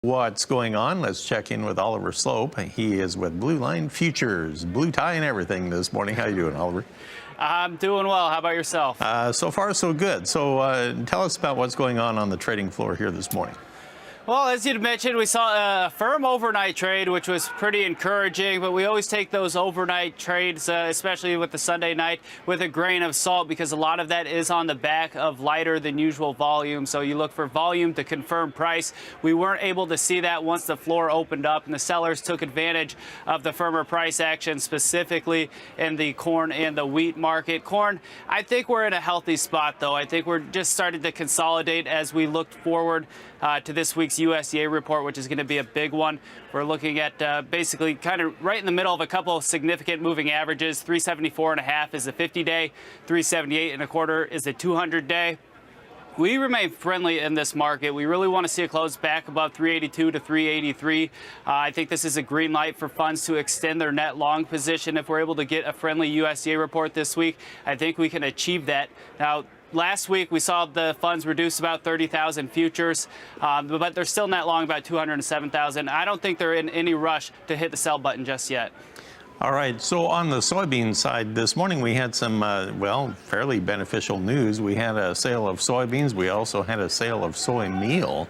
What's going on? Let's check in with Oliver Sloup. He is with Blue Line Futures, blue tie and everything this morning. How you doing, Oliver? I'm doing well. How about yourself? So far, so good. So tell us about what's going on the trading floor here this morning. Well, as you mentioned, we saw a firm overnight trade, which was pretty encouraging, but we always take those overnight trades, especially with the Sunday night, with a grain of salt because a lot of that is on the back of lighter than usual volume. So you look for volume to confirm price. We weren't able to see that once the floor opened up, and the sellers took advantage of the firmer price action, specifically in the corn and the wheat market. Corn, I think we're in a healthy spot, though. I think we're just starting to consolidate as we look forward to this week's USDA report, which is going to be a big one. We're looking at basically kind of right in the middle of a couple of significant moving averages. 374.5 is a 50-day, 378.25 is a 200-day. We remain friendly in this market. We really want to see a close back above 382 to 383. I think this is a green light for funds to extend their net long position. If we're able to get a friendly USDA report this week, I think we can achieve that. Now, last week, we saw the funds reduce about 30,000 futures, but they're still net long about 207,000. I don't think they're in any rush to hit the sell button just yet. All right, so on the soybean side, this morning we had some, fairly beneficial news. We had a sale of soybeans. We also had a sale of soy meal.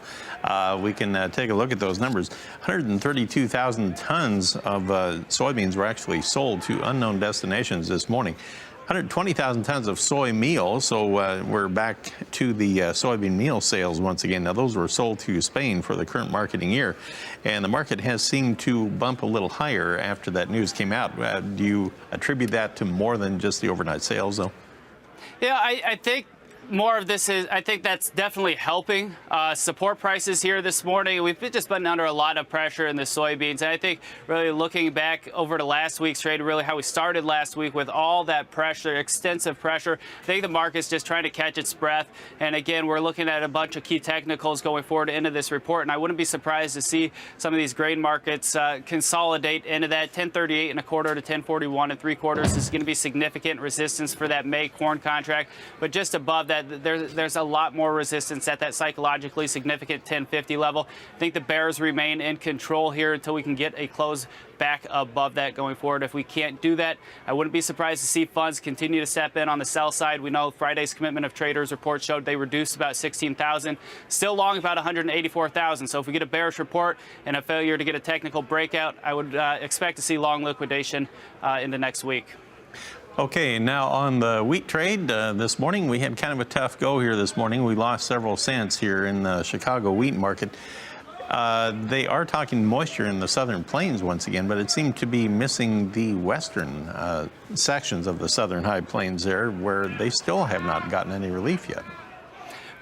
We can take a look at those numbers. 132,000 tons of soybeans were actually sold to unknown destinations this morning. 120,000 tons of soy meal, so we're back to the soybean meal sales once again. Now, those were sold to Spain for the current marketing year, and the market has seemed to bump a little higher after that news came out. Do you attribute that to more than just the overnight sales, though? Yeah, I think more of this is, I think that's definitely helping support prices here this morning. We've just been under a lot of pressure in the soybeans. And I think really looking back over to last week's trade, really how we started last week with all that pressure, extensive pressure, I think the market's just trying to catch its breath. And again, we're looking at a bunch of key technicals going forward into this report. And I wouldn't be surprised to see some of these grain markets consolidate into that 1038.25 to 1041.75. This is going to be significant resistance for that May corn contract. But just above that, there's a lot more resistance at that psychologically significant 1050 level. I think the bears remain in control here until we can get a close back above that going forward. If we can't do that, I wouldn't be surprised to see funds continue to step in on the sell side. We know Friday's commitment of traders report showed they reduced about 16,000, still long about 184,000. So if we get a bearish report and a failure to get a technical breakout, I would expect to see long liquidation in the next week. Okay, now on the wheat trade this morning, we had kind of a tough go here this morning. We lost several cents here in the Chicago wheat market. They are talking moisture in the southern plains once again, but it seemed to be missing the western sections of the southern high plains there, where they still have not gotten any relief yet.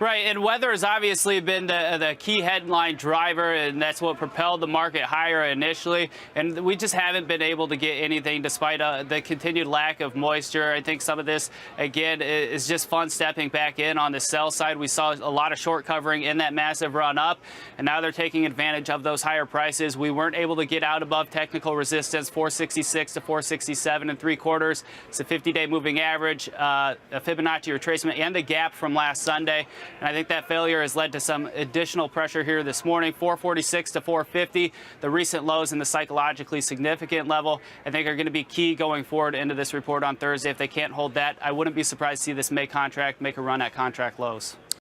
Right, and weather has obviously been the key headline driver, and that's what propelled the market higher initially. And we just haven't been able to get anything despite the continued lack of moisture. I think some of this, again, is just fun stepping back in on the sell side. We saw a lot of short covering in that massive run up, and now they're taking advantage of those higher prices. We weren't able to get out above technical resistance, 466 to 467.75. It's a 50-day moving average, a Fibonacci retracement, and the gap from last Sunday. And I think that failure has led to some additional pressure here this morning. 446 to 450, the recent lows in the psychologically significant level, I think are going to be key going forward into this report on Thursday. If they can't hold that, I wouldn't be surprised to see this May contract make a run at contract lows.